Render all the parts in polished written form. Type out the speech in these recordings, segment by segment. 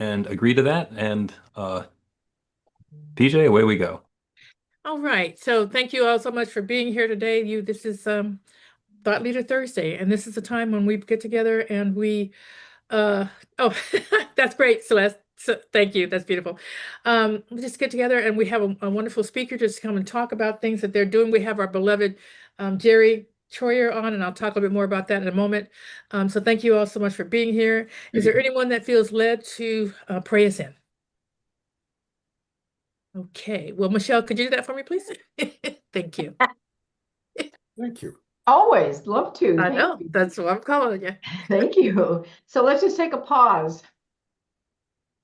and agree to that. And PJ, away we go. All right. So thank you all so much for being here today. This is Thought Leader Thursday, and this is the time when we get together and we uh oh that's great, Celeste. So, thank you. That's beautiful. We just get together and we have a wonderful speaker just come and talk about things that they're doing. We have our beloved Jerry Troyer on, and I'll talk a little bit more about that in a moment. So thank you all so much for being here. Is there anyone that feels led to pray us in? Okay. Well, Michelle, could you do that for me, please? Thank you. Thank you. Always love to. I Thank know. you. That's what I'm calling you. Thank you. So let's just take a pause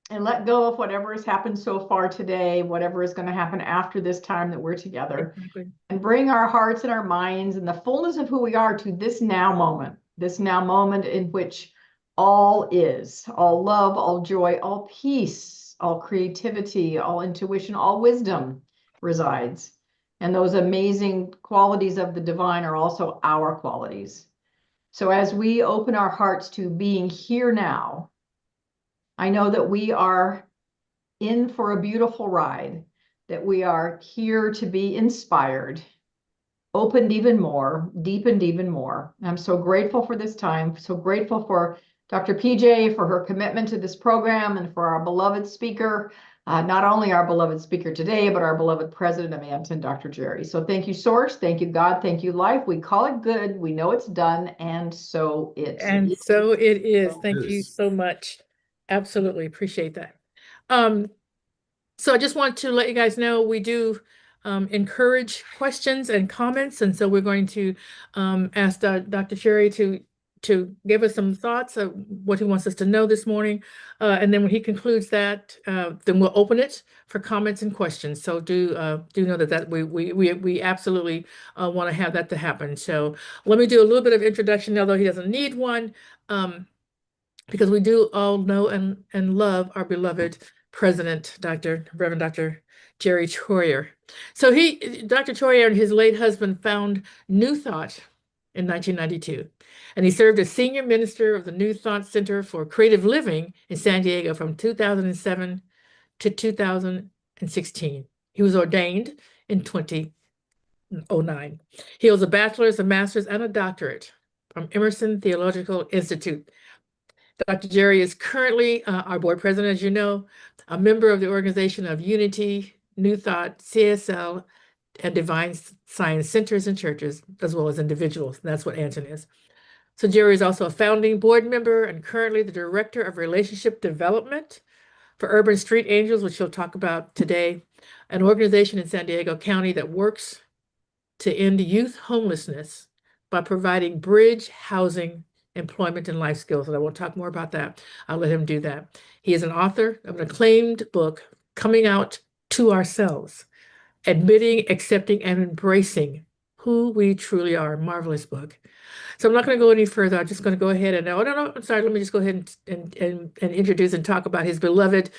and let go of whatever has happened so far today, whatever is going to happen after this time that we're together, Exactly. and bring our hearts and our minds and the fullness of who we are to this now moment in which all is, all love, all joy, all peace, all creativity, all intuition, all wisdom resides. And those amazing qualities of the divine are also our qualities. So as we open our hearts to being here now, I know that we are in for a beautiful ride, that we are here to be inspired, opened even more, deepened even more. I'm so grateful for this time, so grateful for Dr. PJ for her commitment to this program and for our beloved speaker, not only our beloved speaker today, but our beloved president of ANTN, Dr. Jerry. So thank you, Source. Thank you, God. Thank you, Life. We call it good. We know it's done. And so it And is. so it is. Thank you Yes. so much. Absolutely appreciate that. Um, so I just want to let you guys know we do encourage questions and comments, and so we're going to ask Dr. Sherry to give us some thoughts of what he wants us to know this morning, and then when he concludes that, then we'll open it for comments and questions. So do know that we absolutely want to have that to happen. So let me do a little bit of introduction, although he doesn't need one. Because we do all know and love our beloved President, Reverend Dr. Jerry Troyer. So Dr. Troyer and his late husband found New Thought in 1992, and he served as senior minister of the New Thought Center for Creative Living in San Diego from 2007 to 2016. He was ordained in 2009. He holds a bachelor's, a master's, and a doctorate from Emerson Theological Institute. Dr. Jerry is currently our board president, as you know, a member of the organization of Unity, New Thought, CSL, and Divine Science Centers and churches, as well as individuals. That's what ANTN is. So Jerry is also a founding board member and currently the director of relationship development for Urban Street Angels, which he'll talk about today, an organization in San Diego County that works to end youth homelessness by providing bridge housing, employment, and life skills. And I won't talk more about that. I'll let him do that. He is an author of an acclaimed book, Coming Out to Ourselves, Admitting, Accepting, and Embracing Who We Truly Are. Marvelous book. So I'm not going to go any further. I'm just going to go ahead and, oh, no, I'm sorry. Let me just go ahead and introduce and talk about his beloved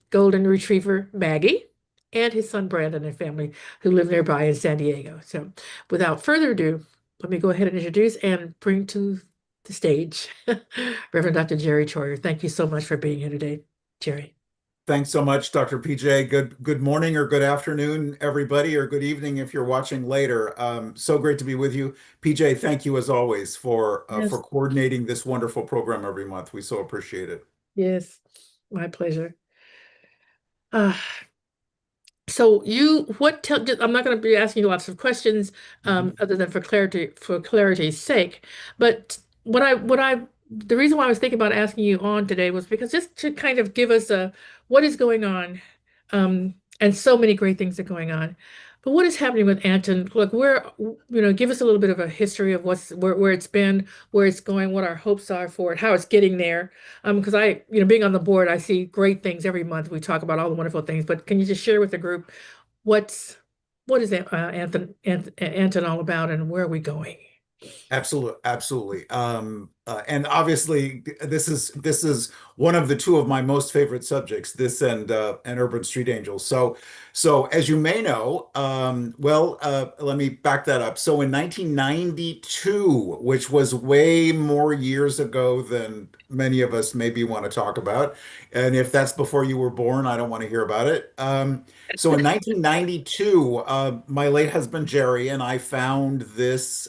golden retriever, Maggie, and his son, Brandon, and family who live nearby in San Diego. So without further ado, let me go ahead and introduce and bring to the stage Reverend Dr. Jerry Troyer. Thank you so much for being here today, Jerry. Thanks so much, Dr. PJ. Good morning or good afternoon, everybody, or good evening if you're watching later. So great to be with you. PJ, thank you as always for Yes. coordinating this wonderful program every month. We so appreciate it. Yes, my pleasure. So I'm not going to be asking you lots of questions other than for clarity's sake. But the reason why I was thinking about asking you on today was because just to kind of give us what is going on, and so many great things are going on. But what is happening with Anton? Look, give us a little bit of a history of where it's been, where it's going, what our hopes are for it, how it's getting there. Because being on the board, I see great things every month. We talk about all the wonderful things, but can you just share with the group what is Anton all about and where are we going? Absolutely. And obviously, this is one of the two of my most favorite subjects, this and Urban Street Angels. So as you may know, let me back that up. So in 1992, which was way more years ago than many of us maybe want to talk about, and if that's before you were born, I don't want to hear about it. So in 1992, my late husband Jerry and I found this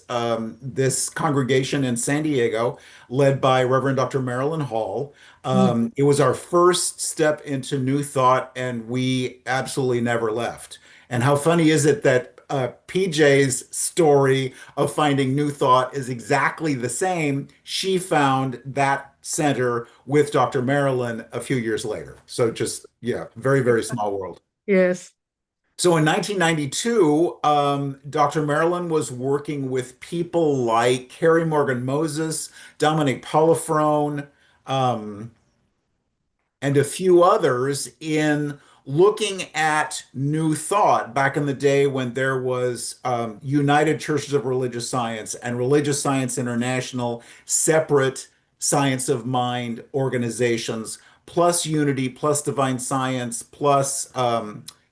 congregation in San Diego, led by Reverend Dr. Marilyn Hall. Mm. It was our first step into New Thought, and we absolutely never left. And how funny is it that PJ's story of finding New Thought is exactly the same? She found that center with Dr. Marilyn a few years later. So just, yeah, very, very small world. Yes. So in 1992, Dr. Marilyn was working with people like Carrie Morgan Moses, Dominic Polifrone, um, and a few others in looking at New Thought back in the day when there was United Churches of Religious Science and Religious Science International, separate science of mind organizations, plus Unity, plus Divine Science, plus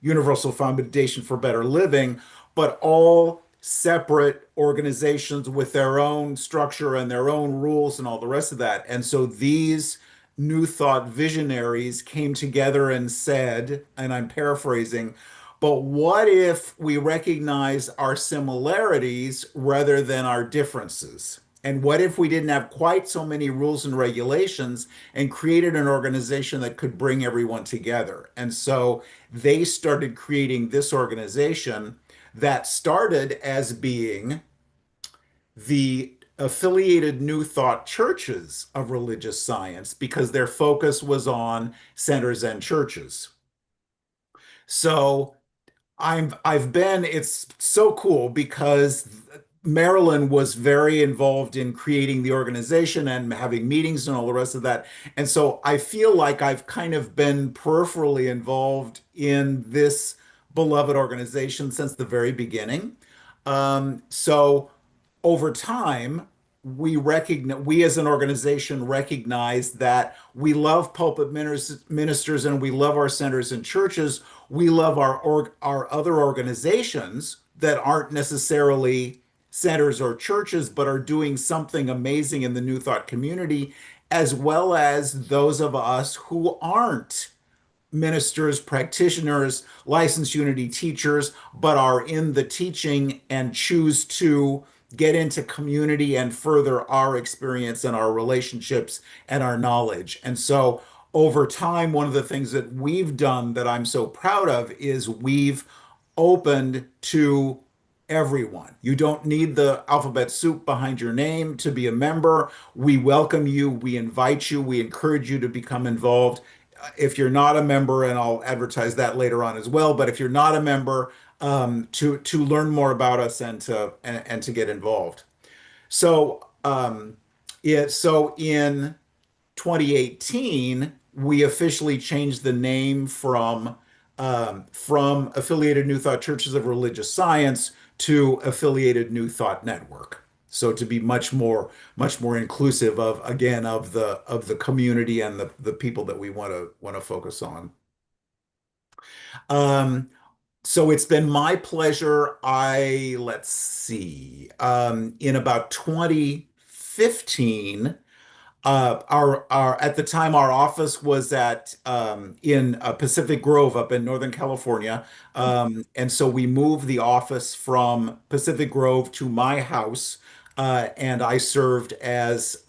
Universal Foundation for Better Living, but all separate organizations with their own structure and their own rules and all the rest of that. And so these New Thought visionaries came together and said, and I'm paraphrasing, but what if we recognize our similarities rather than our differences? And what if we didn't have quite so many rules and regulations and created an organization that could bring everyone together? And so they started creating this organization that started as being the affiliated New Thought churches of religious science because their focus was on centers and churches. So it's so cool because Marilyn was very involved in creating the organization and having meetings and all the rest of that. And so I feel like I've kind of been peripherally involved in this beloved organization since the very beginning. So over time, we as an organization recognize that we love pulpit ministers and we love our centers and churches. We love our other organizations that aren't necessarily centers or churches, but are doing something amazing in the New Thought community, as well as those of us who aren't ministers, practitioners, licensed Unity teachers, but are in the teaching and choose to get into community and further our experience and our relationships and our knowledge. And so over time, one of the things that we've done that I'm so proud of is we've opened to everyone. You don't need the alphabet soup behind your name to be a member. We welcome you, we invite you, we encourage you to become involved. If you're not a member, and I'll advertise that later on as well, but if you're not a member, to learn more about us and to get involved. So so in 2018, we officially changed the name from Affiliated New Thought Churches of Religious Science to Affiliated New Thought Network. So to be much more inclusive of, again, of the community and the people that we want to focus on. So it's been my pleasure. Let's see, in about 2015, our at the time our office was at in Pacific Grove up in Northern California, and so we moved the office from Pacific Grove to my house, and I served as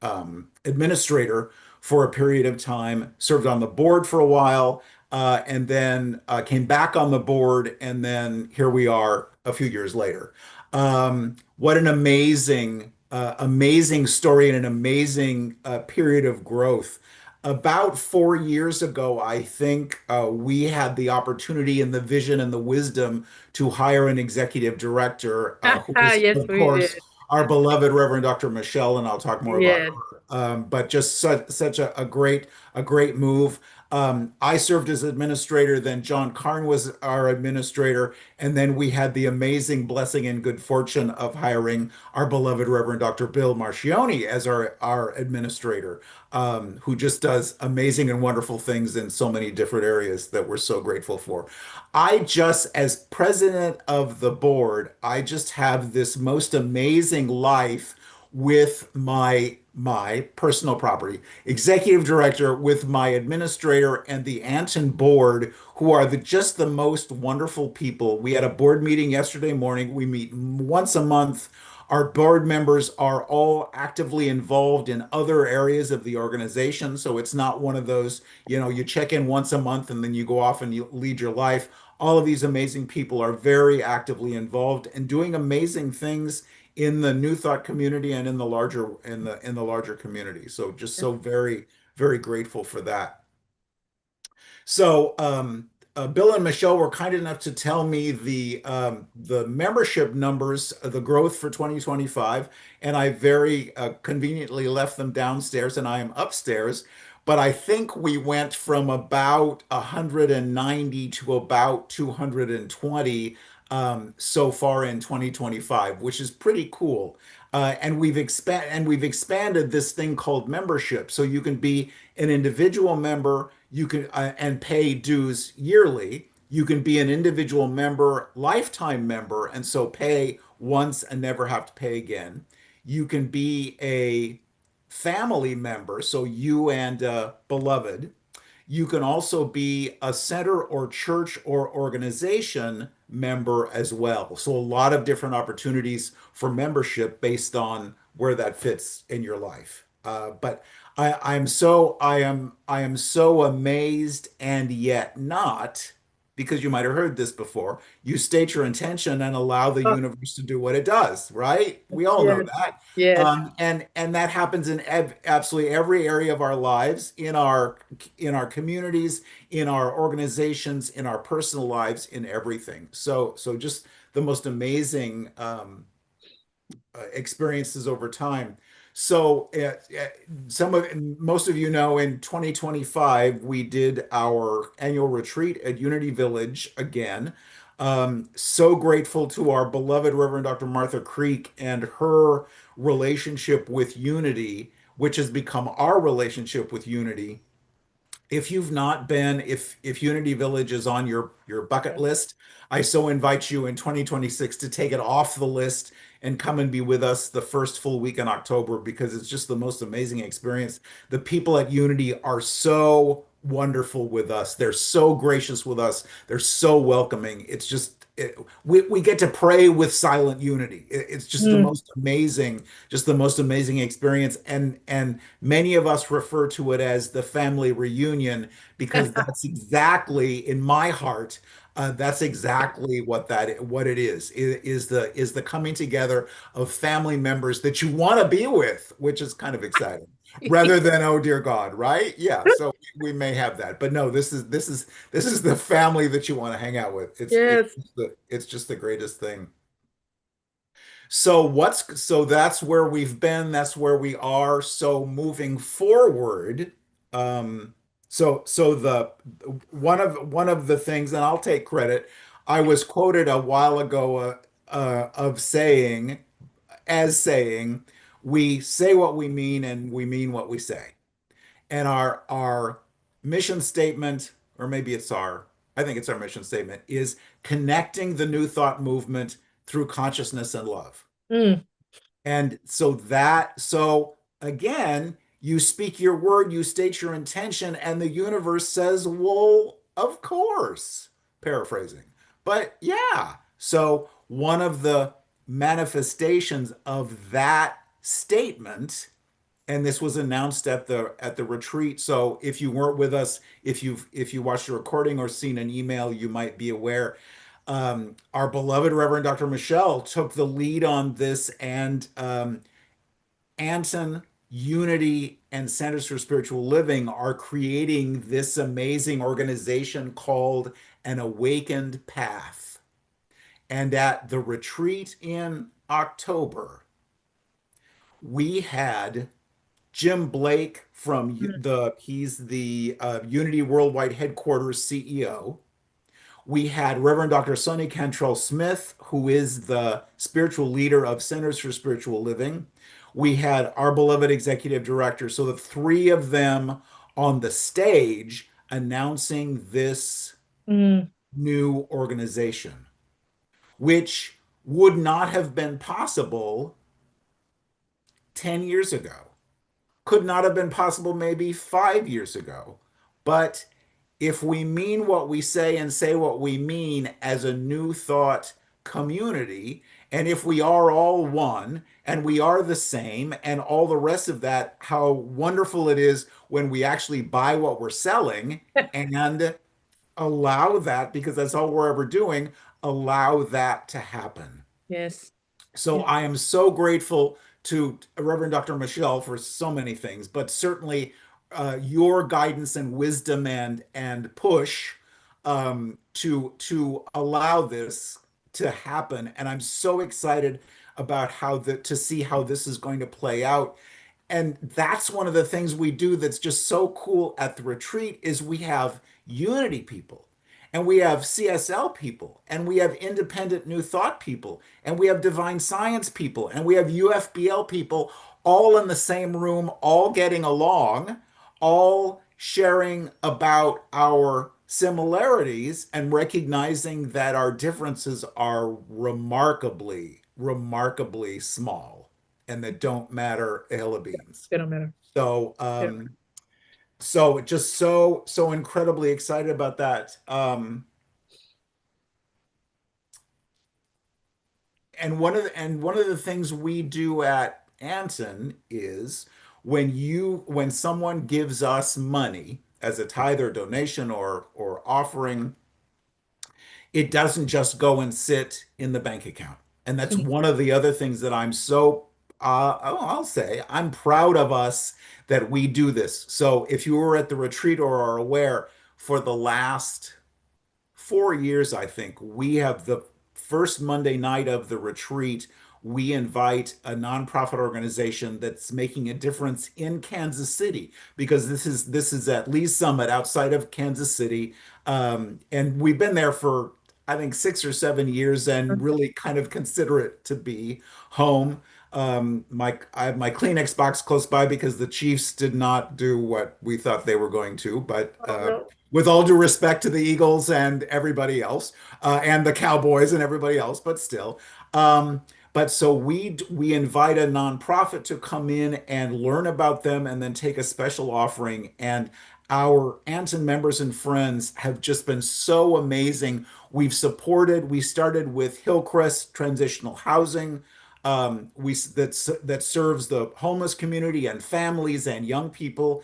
administrator for a period of time, served on the board for a while, and then came back on the board, and then here we are a few years later. What an amazing story and an amazing period of growth. About 4 years ago, I think we had the opportunity and the vision and the wisdom to hire an executive director, who is, Yes, of we course, did. our beloved Reverend Dr. Michelle, and I'll talk more about Yes. her. but just such a great move. I served as administrator, then John Karn was our administrator, and then we had the amazing blessing and good fortune of hiring our beloved Reverend Dr. Bill Marcioni as our administrator, who just does amazing and wonderful things in so many different areas that we're so grateful for. As president of the board, I just have this most amazing life with my personal property, executive director with my administrator and the Anton board, who are just the most wonderful people. We had a board meeting yesterday morning. We meet once a month. Our board members are all actively involved in other areas of the organization. So it's not one of those, you check in once a month and then you go off and you lead your life. All of these amazing people are very actively involved and doing amazing things in the New Thought community and in the larger community. So just so very, very grateful for that. So, Bill and Michelle were kind enough to tell me the membership numbers, the growth for 2025, and I very conveniently left them downstairs, and I am upstairs. But I think we went from about 190 to about 220 so far in 2025, which is pretty cool. We've expanded this thing called membership, so you can be an individual member. You can and pay dues yearly. You can be an individual member, lifetime member, and so pay once and never have to pay again. You can be a family member, so you and beloved. You can also be a center or church or organization member as well. So a lot of different opportunities for membership based on where that fits in your life. But I am so amazed and yet not, because you might have heard this before. You state your intention and allow the Oh, universe to do what it does, right? We all know yes, that. yes. And that happens in absolutely every area of our lives, in our communities, in our organizations, in our personal lives, in everything. So just the most amazing experiences over time. So, most of you know, in 2025, we did our annual retreat at Unity Village again. So grateful to our beloved Reverend Dr. Martha Creek and her relationship with Unity, which has become our relationship with Unity. If you've not been, if Unity Village is on your bucket list, I so invite you in 2026 to take it off the list and come and be with us the first full week in October, because it's just the most amazing experience. The people at Unity are so wonderful with us. They're so gracious with us. They're so welcoming. We get to pray with silent unity. It's Mm. just the most amazing experience. And many of us refer to it as the family reunion, because that's exactly in my heart. That's exactly what it is the coming together of family members that you want to be with, which is kind of exciting, rather than oh dear God, right? Yeah, so we may have that, but no, this is the family that you want to hang out with. Yes. It's just the greatest thing. So that's where we've been, that's where we are. So moving forward, um, so the one of the things, and I'll take credit, I was quoted a while ago of saying, we say what we mean and we mean what we say. And our mission statement, or maybe I think it's our mission statement, is connecting the New Thought movement through consciousness and love. Mm. And so again, you speak your word, you state your intention, and the universe says, well, of course, paraphrasing. But yeah, so one of the manifestations of that statement, and this was announced at the retreat. So if you weren't with us, if you watched a recording or seen an email, you might be aware. Our beloved Reverend Dr. Michelle took the lead on this, and Anton, Unity, and Centers for Spiritual Living are creating this amazing organization called An Awakened Path. And at the retreat in October, we had Jim Blake Mm, he's the Unity Worldwide Headquarters CEO. We had Reverend Dr. Sonny Cantrell Smith, who is the spiritual leader of Centers for Spiritual Living. We had our beloved executive director. So the three of them on the stage announcing this mm, new organization, which would not have been possible 10 years ago, could not have been possible maybe 5 years ago. But if we mean what we say and say what we mean as a new thought community, and if we are all one and we are the same and all the rest of that, how wonderful it is when we actually buy what we're selling and allow that, because that's all we're ever doing, allow that to happen. yes. So Yeah. I am so grateful to Reverend Dr. Michelle for so many things, but certainly your guidance and wisdom and push to allow this to happen. And I'm so excited about how to see how this is going to play out. And that's one of the things we do that's just so cool at the retreat is we have unity people and we have CSL people and we have independent new thought people and we have divine science people and we have UFBL people all in the same room, all getting along, all sharing about our similarities and recognizing that our differences are remarkably small and that don't matter a hill of beans. They don't matter. So, They don't matter. so just so incredibly excited about that. And one of the things we do at Anton is when someone gives us money as a tithe or donation or offering, it doesn't just go and sit in the bank account. And that's one of the other things that I'm so I'll say I'm proud of us that we do this. So if you were at the retreat or are aware, for the last 4 years, I think, we have the first Monday night of the retreat. We invite a nonprofit organization that's making a difference in Kansas City because this is at Lee's Summit outside of Kansas City, and we've been there for I think 6 or 7 years and really kind of consider it to be home. I have my Kleenex box close by because the Chiefs did not do what we thought they were going to, but Oh, no. with all due respect to the Eagles and everybody else, and the Cowboys and everybody else, but still. Um, but so we invite a nonprofit to come in and learn about them, and then take a special offering. And our Anton members and friends have just been so amazing. We started with Hillcrest Transitional Housing. That serves the homeless community and families and young people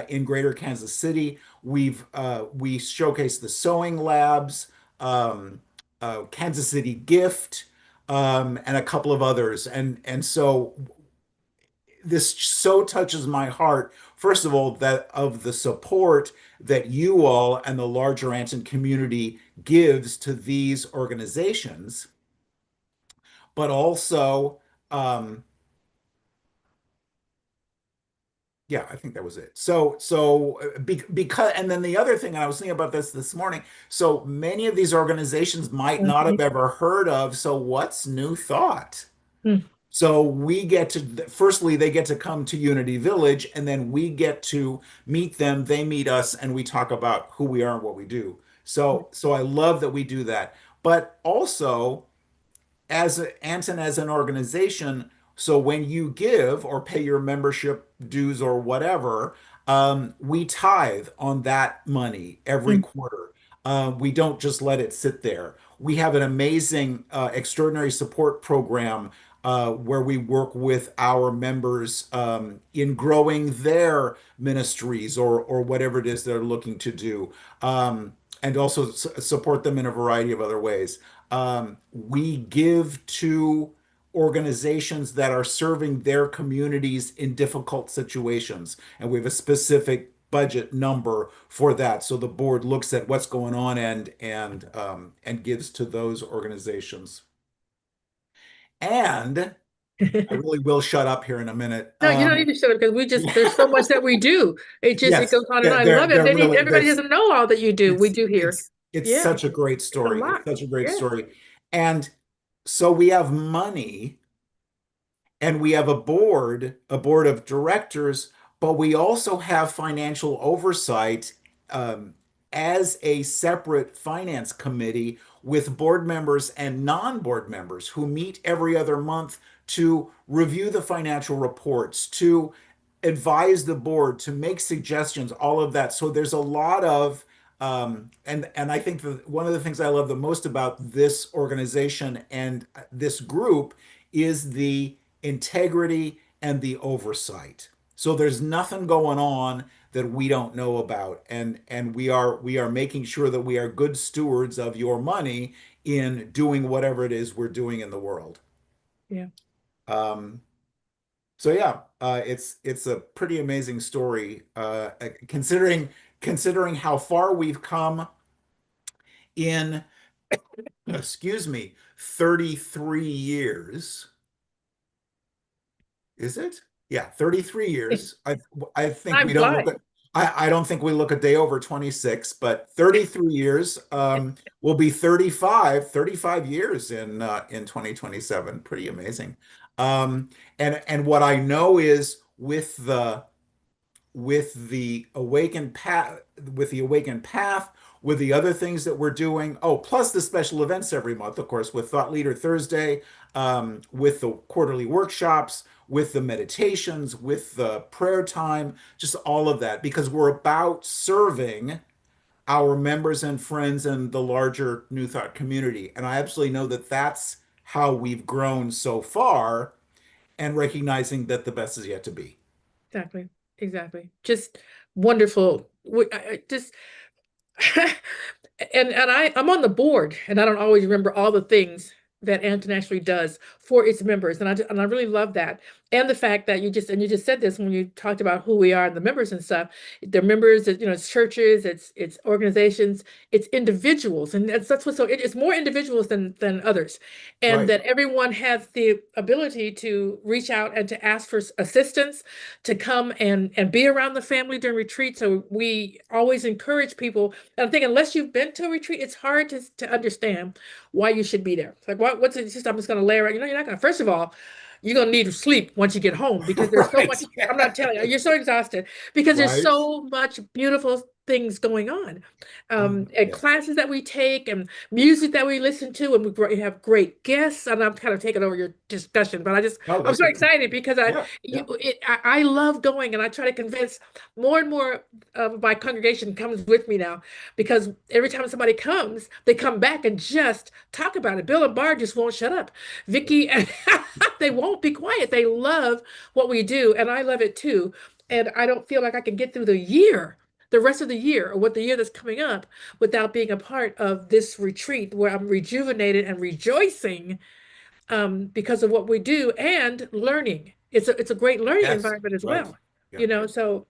in Greater Kansas City. We showcased the sewing labs, Kansas City Gift, and a couple of others. And so this so touches my heart. First of all, that of the support that you all and the larger Anson community gives to these organizations, but also yeah, I think that was it. Because, and then the other thing, and I was thinking about this morning. So many of these organizations might not have ever heard of. So what's New Thought? Mm, So we get to, firstly, they get to come to Unity Village, and then we get to meet them. They meet us, and we talk about who we are and what we do. So I love that we do that. But also, Anton as an organization, so when you give or pay your membership dues or whatever, we tithe on that money every mm, quarter. We don't just let it sit there. We have an amazing extraordinary support program where we work with our members in growing their ministries or whatever it is they're looking to do, and also support them in a variety of other ways. We give to organizations that are serving their communities in difficult situations, and we have a specific budget number for that. So the board looks at what's going on and gives to those organizations. And I really will shut up here in a minute. No, you don't need to shut up because there's so much that we do. It Yes, goes on and on. I love it. they're Then really, everybody doesn't know all that you do. We it's do here. it's Yeah, such a great it's a story. It's lot. such a great Yeah, story. And so we have money and we have a board of directors, but we also have financial oversight um, as a separate finance committee with board members and non-board members who meet every other month to review the financial reports, to advise the board, to make suggestions, all of that. So there's a lot of and I think that one of the things I love the most about this organization and this group is the integrity and the oversight. So there's nothing going on that we don't know about, and we are making sure that we are good stewards of your money in doing whatever it is we're doing in the world. yeah, Um, so yeah, it's a pretty amazing story, considering how far we've come in, excuse me, 33 years. Is it? Yeah, 33 years. I think time we don't look flies. at I don't think we look a day over 26, but 33 years will be 35 years in 2027. Pretty amazing. And what I know is with the awakened path, with the other things that we're doing, oh, plus the special events every month, of course, with Thought Leader Thursday, with the quarterly workshops, with the meditations, with the prayer time, just all of that, because we're about serving our members and friends and the larger New Thought community. And I absolutely know that that's how we've grown so far, and recognizing that the best is yet to be. Exactly, exactly. Just wonderful. Just I'm on the board, and I don't always remember all the things that Anton actually does for its members, and I really love that, and the fact that you just said this when you talked about who we are and the members and stuff. They're members, it's churches, it's organizations, it's individuals, and that's what's it's more individuals than others, and Right, that everyone has the ability to reach out and to ask for assistance, to come and be around the family during retreats. So we always encourage people. And I think unless you've been to a retreat, it's hard to understand why you should be there. It's like, what's it? It's just I'm just going to lay around. You're not going to. First of all, you're going to need sleep once you get home because there's so much. right, I'm not telling you, you're so exhausted because there's right. so much beautiful things going on, and Yeah. classes that we take and music that we listen to, and we have great guests. And I'm kind of taking over your discussion, but Oh, I'm that's so okay. excited because Yeah, yeah. I love going, and I try to convince more and more of my congregation comes with me now, because every time somebody comes, they come back and just talk about it. Bill and Barb just won't shut up. Vicky, they won't be quiet. They love what we do, and I love it too. And I don't feel like I can get through the rest of the year, or what the year that's coming up, without being a part of this retreat where I'm rejuvenated and rejoicing, because of what we do and learning. It's a great learning Yes, environment as right. well. Yeah. So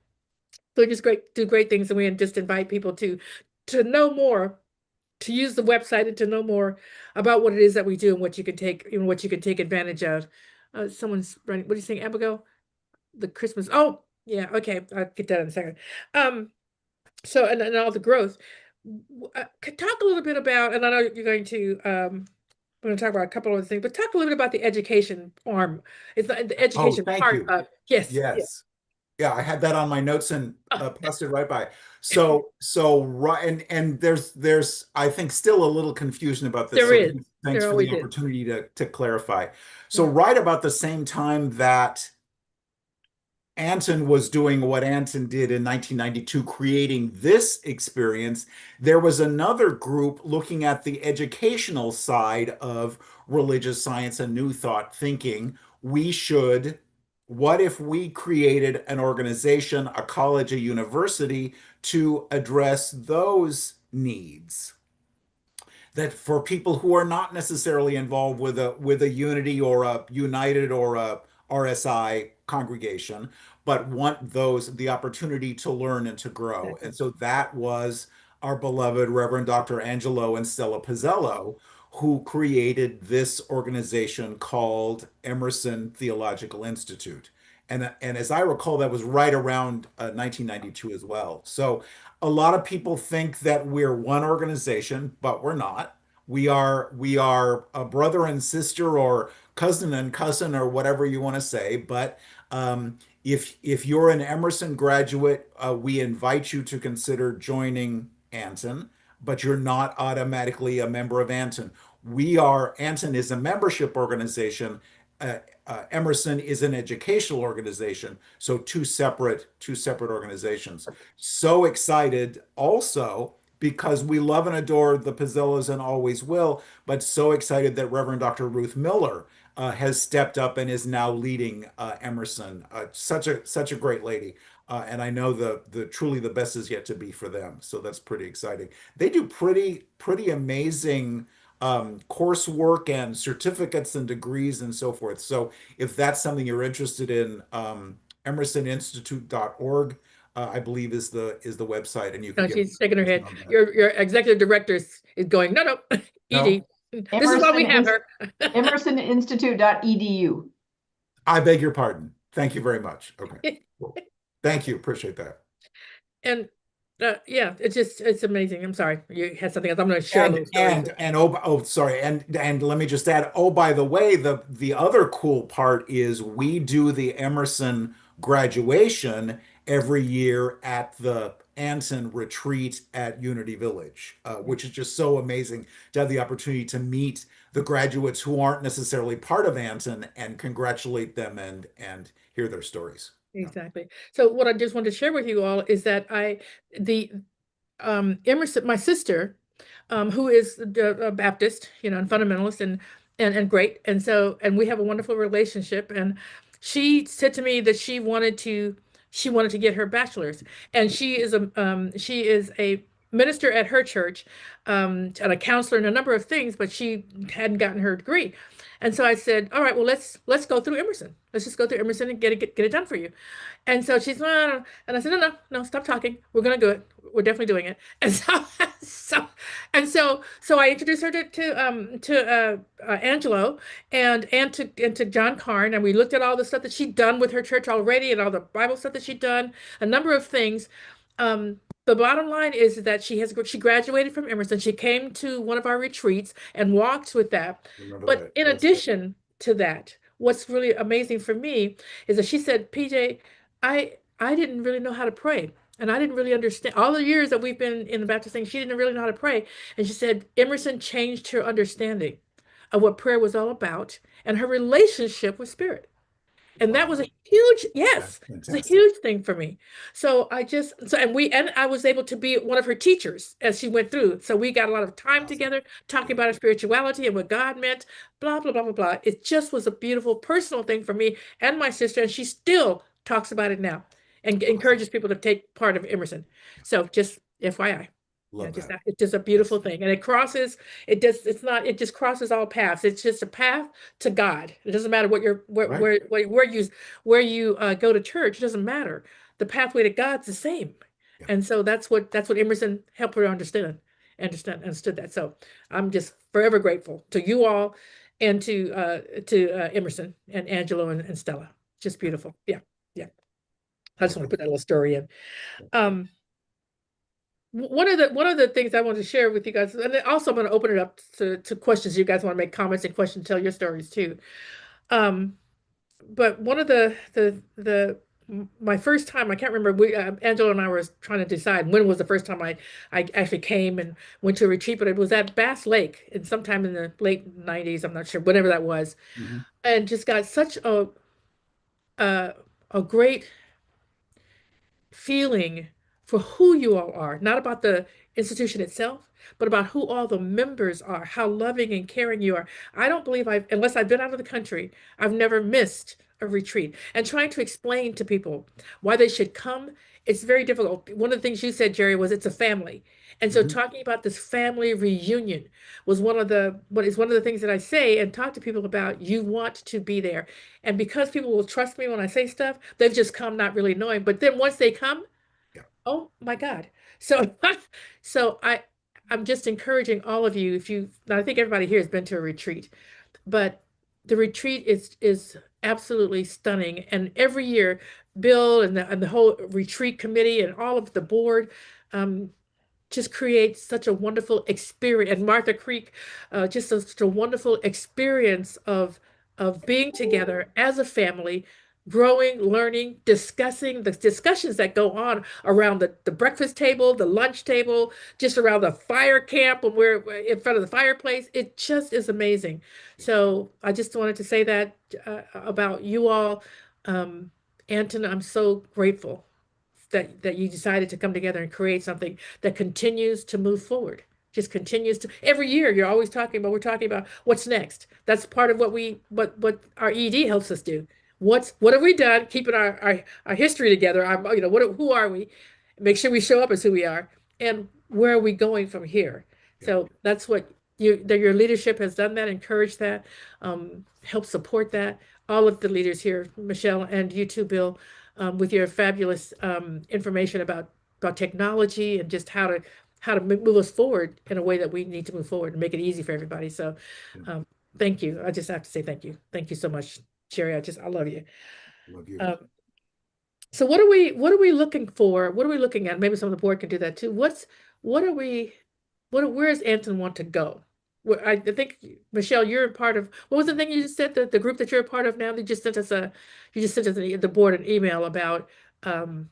just do great things, and we just invite people to know more, to use the website, and to know more about what it is that we do and what you can take, what you can take advantage of. Someone's running. What are you saying, Abigail? The Christmas. Oh, yeah. Okay, I'll get that in a second. Um, so and all the growth. Could talk a little bit about, and I know you're going to we're going to talk about a couple of other things, but talk a little bit about the education arm. It's the Oh, education thank part you. of, yes, yes. Yes. Yeah, I had that on my notes and Oh, passed it right by. So right, and there's I think still a little confusion about this. there So is. thanks There for the always is. opportunity to clarify. So Yeah. right about the same time that Anton was doing what Anton did in 1992, creating this experience, there was another group looking at the educational side of religious science and New Thought, thinking what if we created an organization, a college, a university to address those needs? That for people who are not necessarily involved with a unity or a united or a RSI congregation, but want the opportunity to learn and to grow. Exactly. And so that was our beloved Reverend Dr. Angelo and Stella Pizzello, who created this organization called Emerson Theological Institute. And as I recall, that was right around 1992 as well. So a lot of people think that we're one organization, but we're not. We are a brother and sister, or cousin and cousin, or whatever you want to say. But if you're an Emerson graduate, we invite you to consider joining Anton, but you're not automatically a member of Anton. Anton is a membership organization. Emerson is an educational organization. So two separate organizations. So excited also because we love and adore the Pizzillas and always will, but so excited that Reverend Dr. Ruth Miller has stepped up and is now leading Emerson. Such a great lady. And I know the truly the best is yet to be for them. So that's pretty exciting. They do pretty amazing coursework and certificates and degrees and so forth. So if that's something you're interested in, emersoninstitute.org, I believe is the website, and you can No, get she's shaking her head. on that. Your executive director is going, no, no, ED. No, This is why we have her. emersoninstitute.edu. I beg your pardon. Thank you very much. Okay. Cool. Thank you. Appreciate that. And yeah, it's amazing. I'm sorry, you had something else. I'm going to share a little story. And oh sorry, and let me just add, oh, by the way, the other cool part is we do the Emerson graduation every year at the Anson retreat at Unity Village, which is just so amazing to have the opportunity to meet the graduates who aren't necessarily part of Anson and congratulate them and hear their stories. Exactly. So what I just wanted to share with you all is that the Emerson, my sister, who is a Baptist, and fundamentalist and great, and we have a wonderful relationship. And she said to me that she wanted to get her bachelor's, and she is a minister at her church, and a counselor and a number of things, but she hadn't gotten her degree. And so I said, all right, well, let's go through Emerson. Let's just go through Emerson and get it done for you. And so she's, no, no, no. And I said, no, no, no, stop talking. We're gonna do it. We're definitely doing it. And so, so I introduced her to Angelo and to John Carn, and we looked at all the stuff that she'd done with her church already, and all the Bible stuff that she'd done, a number of things. The bottom line is that she graduated from Emerson. She came to one of our retreats and walked with that. Remember But that. in Yes. addition to that, what's really amazing for me is that she said, PJ, I didn't really know how to pray. And I didn't really understand all the years that we've been in the Baptist thing. She didn't really know how to pray. And she said Emerson changed her understanding of what prayer was all about and her relationship with spirit. And that was Wow. a huge, That's yes, it's a fantastic. huge thing for me. And I was able to be one of her teachers as she went through. So we got a lot of time Awesome. together talking Yeah. about our spirituality and what God meant, blah, blah, blah, blah, blah. It just was a beautiful personal thing for me and my sister. And she still talks about it now and Awesome. encourages people to take part of Emerson. So just FYI. Yeah, Love that. it's just a Yes. beautiful thing. And it just crosses all paths. It's just a path to God. It doesn't matter what you're Right. where you go to church. It doesn't matter. The pathway to God's the same. Yeah. And so that's what Emerson helped her understood that. So I'm just forever grateful to you all and to Emerson and Angelo and Stella. Just beautiful. Yeah. Yeah. I just want to put that little story in. Um, one of the things I want to share with you guys, and then also I'm going to open it up to questions. You guys want to make comments and questions, tell your stories too. But one of my first time, I can't remember. Angela and I were trying to decide when was the first time I actually came and went to a retreat, but it was at Bass Lake, and sometime in the late '90s. I'm not sure, whatever that was, Mhm. and just got such a a great feeling for who you all are, not about the institution itself, but about who all the members are, how loving and caring you are. I don't believe unless I've been out of the country, I've never missed a retreat. And trying to explain to people why they should come, it's very difficult. One of the things you said, Jerry, was it's a family. And so Mhm. talking about this family reunion was one of the things that I say and talk to people about. You want to be there. And because people will trust me when I say stuff, they've just come not really knowing. But then once they come, Yeah. oh my God. So so I'm just encouraging all of you, now I think everybody here has been to a retreat, but the retreat is absolutely stunning. And every year, Bill and the whole retreat committee and all of the board, um, just creates such a wonderful experience. And Martha Creek, just such a wonderful experience of being together as a family, growing, learning, discussing the discussions that go on around the breakfast table, the lunch table, just around the fire camp when we're in front of the fireplace. It just is amazing. So I just wanted to say that about you all. Anton, I'm so grateful that you decided to come together and create something that continues to move forward. Just continues to every year we're talking about what's next. That's part of what our ED helps us do. What have we done? Keeping our history together. Who are we? Make sure we show up as who we are. And where are we going from here? Yeah. So that's what your leadership has done that, encouraged that, help support that. All of the leaders here, Michelle and you too, Bill, with your fabulous information about technology and just how to move us forward in a way that we need to move forward and make it easy for everybody. So thank you. I just have to say thank you. Thank you so much, Sherry. I love you. Love you. So what are we looking for? What are we looking at? Maybe some of the board can do that too. Where does Anton want to go? I think, Michelle, you're a part of, what was the thing you just said, the group that you're a part of now? You just sent us the board an email about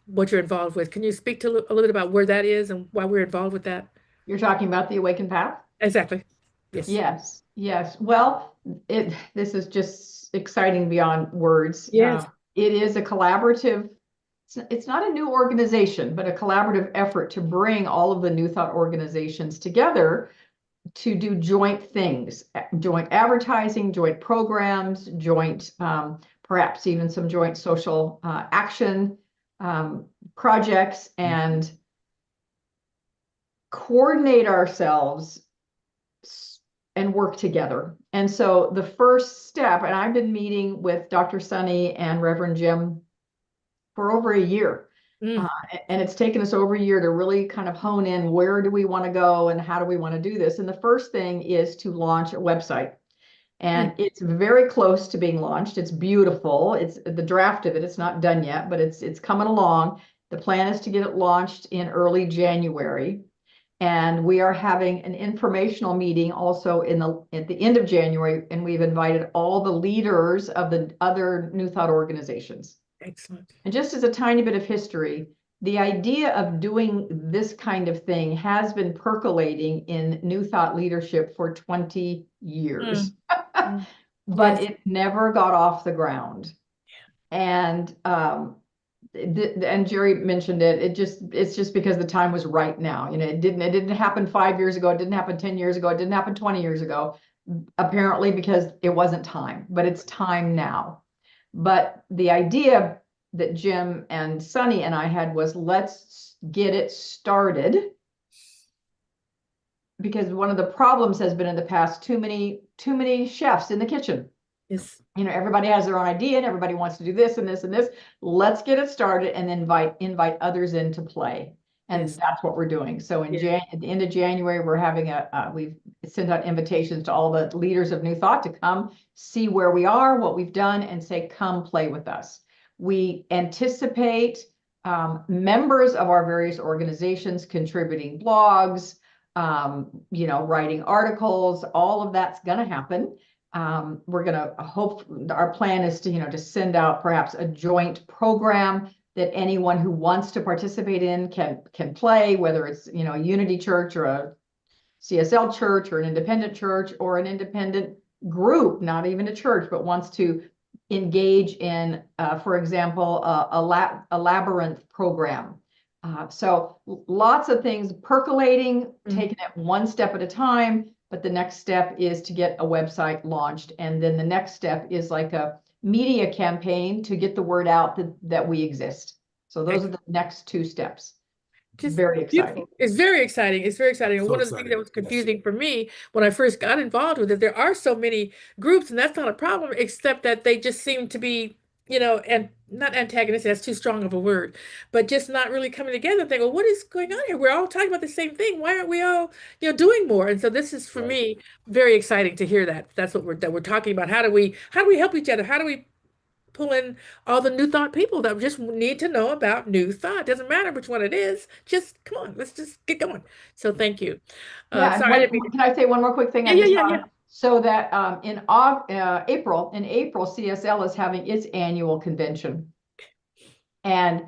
what you're involved with. Can you speak to a little bit about where that is and why we're involved with that? You're talking about the Awakened Path? Exactly. Yes. Yes. Yes. Well, this is just exciting beyond words. Yes. It is a collaborative, it's not a new organization, but a collaborative effort to bring all of the New Thought organizations together to do joint things, joint advertising, joint programs, joint, perhaps even some joint social action projects, and coordinate ourselves and work together. And so the first step, and I've been meeting with Dr. Sunny and Reverend Jim for over a year. And it's taken us over a year to really kind of hone in where do we want to go and how do we want to do this. And the first thing is to launch a website. And it's very close to being launched. It's beautiful. It's the draft of it. It's not done yet, but it's coming along. The plan is to get it launched in early January. And we are having an informational meeting also at the end of January. And we've invited all the leaders of the other New Thought organizations. Excellent. And just as a tiny bit of history, the idea of doing this kind of thing has been percolating in New Thought leadership for 20 years, but it never got off the ground. And Jerry mentioned it. It's just because the time was right now. It didn't happen 5 years ago. It didn't happen 10 years ago. It didn't happen 20 years ago, apparently because it wasn't time, but it's time now. But the idea that Jim and Sunny and I had was, let's get it started. Because one of the problems has been in the past, too many chefs in the kitchen. Yes. Everybody has their own idea and everybody wants to do this and this and this. Let's get it started and then invite others in to play. And that's what we're doing. So at the end of January, we're having we've sent out invitations to all the leaders of New Thought to come see where we are, what we've done, and say, come play with us. We anticipate members of our various organizations contributing blogs, writing articles. All of that's going to happen. We're going to hope, our plan is to send out perhaps a joint program that anyone who wants to participate in can play, whether it's a Unity Church or a CSL church or an independent church or an independent group, not even a church, but wants to engage in, for example, a labyrinth program. So lots of things percolating, taking it one step at a time. But the next step is to get a website launched. And then the next step is like a media campaign to get the word out that we exist. So those are the next two steps. Just very exciting. Beautiful. It's very exciting. It's very exciting. And So one of the things that was confusing for me when I first got involved with it, there are so many groups, and that's not a problem, except that they just seem to be and not antagonistic, that's too strong of a word, but just not really coming together and think, well, what is going on here? We're all talking about the same thing. Why aren't we all, doing more? And so this is for Right. me very exciting to hear that. That's what we're talking about. How do we help each other? How do we pull in all the new thought people that just need to know about new thought? Doesn't matter which one it is. Just come on, let's just get going. So thank you. Yeah, and Sorry, I didn't mean can I say one more quick thing? yeah, I yeah, just yeah, thought yeah. of, so that in April, CSL is having its annual convention, and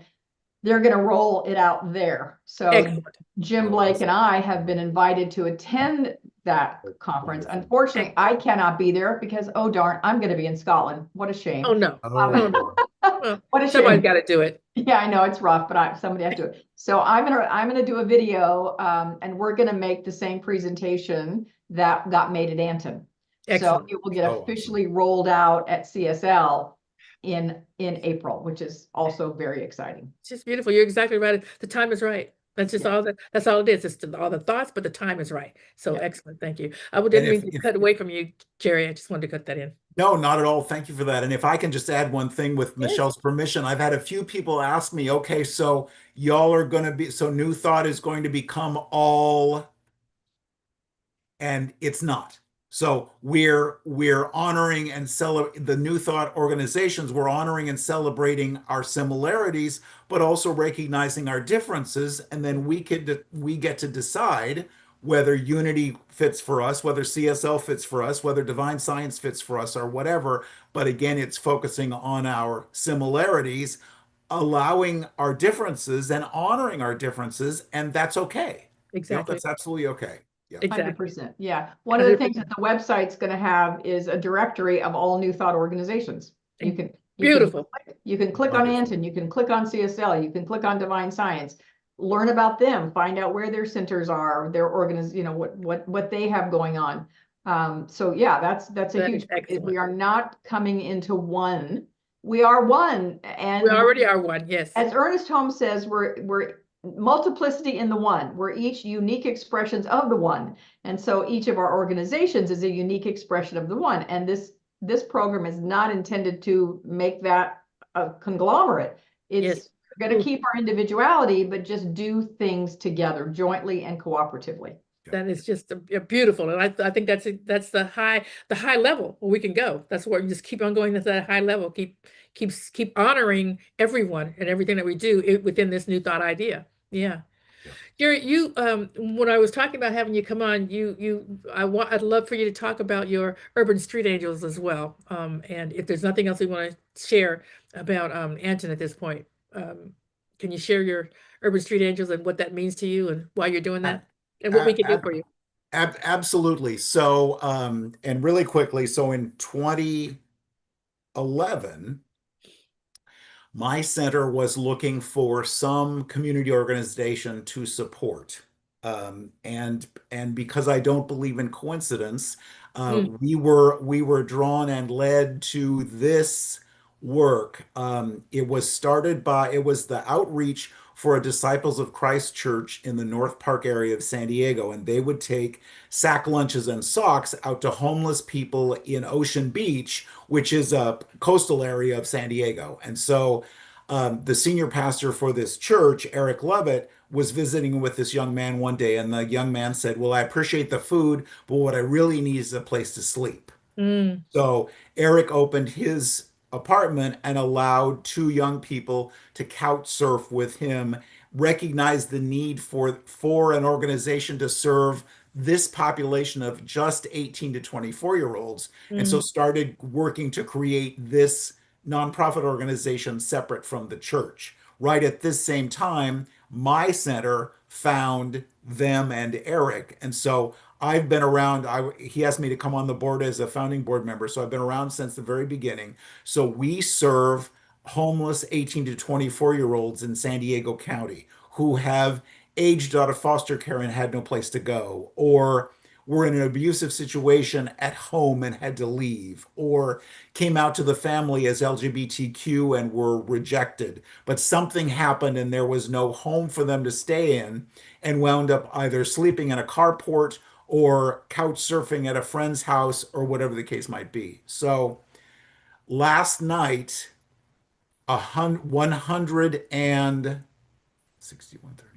they're going to roll it out there. So Excellent. Jim Oh, Blake and awesome. I have been invited to attend that conference. Wonderful. Unfortunately, I cannot be there because, oh darn, I'm going to be in Scotland. What a Oh shame. no. Oh Oh, no. Well, What a somebody's shame. got to do it. Yeah, I know it's rough, but somebody has to do it. So I'm gonna do a video, and we're gonna make the same presentation that got made at Anton. So Excellent. it will get oh, awesome. officially rolled out at CSL in April, which is also very exciting. It's just beautiful. You're exactly right. The time is right. That's just Yeah, that's all it is. It's all the thoughts, but the time is right. So yeah. excellent. Thank you. And Didn't mean to cut away from you, Jerry. I just wanted to cut that in. no, not at all. Thank you for that. And if I can just add one thing with Yes, Michelle's permission, I've had a few people ask me, okay, so y'all are going to be, so New Thought is going to become all, and it's not. So we're honoring and celebrate the New Thought organizations. We're honoring and celebrating our similarities, but also recognizing our differences. And then we get to decide whether unity fits for us, whether CSL fits for us, whether divine science fits for us, or whatever. But again, it's focusing on our similarities, allowing our differences and honoring our differences, and that's okay. exactly. That's absolutely okay. Yeah. Exactly. 100%. Yeah. One of the things 100%. that the website's going to have is a directory of all New Thought organizations. Beautiful. You can click on Wonderful. Anton, you can click on CSL, you can click on Divine Science, learn about them, find out where their centers are, their what they have going on. So yeah, that's a That is huge. We excellent. are not coming into one. We are one, We and already are one. Yes. as Ernest Holmes says, we're multiplicity in the one. We're each unique expressions of the one. And so each of our organizations is a unique expression of the one. And this program is not intended to make that a conglomerate. Yes. It's going to keep our individuality, but just do things together, jointly and cooperatively. That is just beautiful, and I think that's the high level where we can go. That's where we just keep on going to that high level. Keep honoring everyone and everything that we do within this new thought idea. Yeah. Yeah. Gary, when I was talking about having you come on, I'd love for you to talk about your urban street angels as well. And if there's nothing else we want to share about Anton at this point, can you share your urban street angels and what that means to you and why you're doing A- that and what we can do a- for you? Absolutely. So, and really quickly, so in 2011, my center was looking for some community organization to support. And because I don't believe in coincidence, Mm, we were drawn and led to this work. It was the outreach for a Disciples of Christ church in the North Park area of San Diego, and they would take sack lunches and socks out to homeless people in Ocean Beach, which is a coastal area of San Diego. And so the senior pastor for this church, Eric Lovett, was visiting with this young man one day, and the young man said, well, I appreciate the food, but what I really need is a place to sleep. mm, So Eric opened his apartment and allowed two young people to couch surf with him, recognized the need for an organization to serve this population of just 18 to 24-year olds, and so mm, started working to create this nonprofit organization separate from the church. Right at this same time, my center found them and Eric. And so I've been around. He asked me to come on the board as a founding board member. So I've been around since the very beginning. So we serve homeless 18 to 24-year olds in San Diego County who have aged out of foster care and had no place to go, or were in an abusive situation at home and had to leave, or came out to the family as LGBTQ and were rejected, but something happened and there was no home for them to stay in, and wound up either sleeping in a carport or couch surfing at a friend's house or whatever the case might be. So last night, 100 and 61, 30,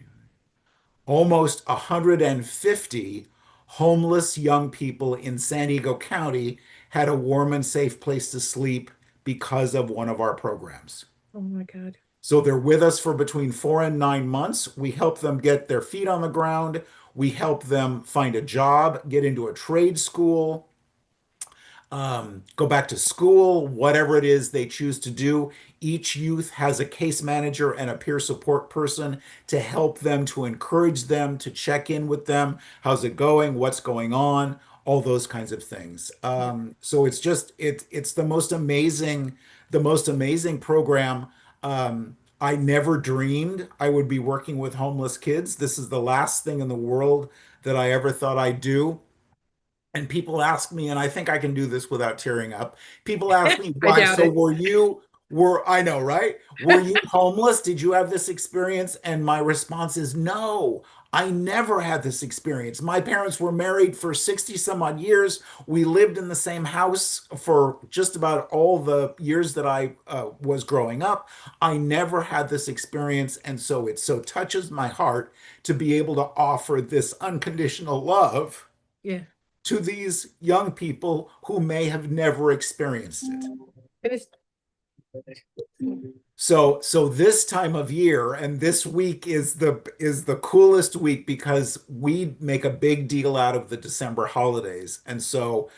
almost 150 homeless young people in San Diego County had a warm and safe place to sleep because of one of our programs. Oh my God. So they're with us for between 4 and 9 months. We help them get their feet on the ground. We help them find a job, get into a trade school, go back to school, whatever it is they choose to do. Each youth has a case manager and a peer support person to help them, to encourage them, to check in with them. How's it going? What's going on? All those kinds of things. Yeah. So it's just it's the most amazing program. I never dreamed I would be working with homeless kids. This is the last thing in the world that I ever thought I'd do. And people ask me, and I think I can do this without tearing up. People ask me, I why? doubt So it. I know, right? Were you homeless? Did you have this experience? And my response is no, I never had this experience. My parents were married for 60 some odd years. We lived in the same house for just about all the years that I was growing up. I never had this experience. And so it so touches my heart to be able to offer this unconditional love Yeah. to these young people who may have never experienced it. It is. So this time of year and this week is the coolest week because we make a big deal out of the December holidays. And so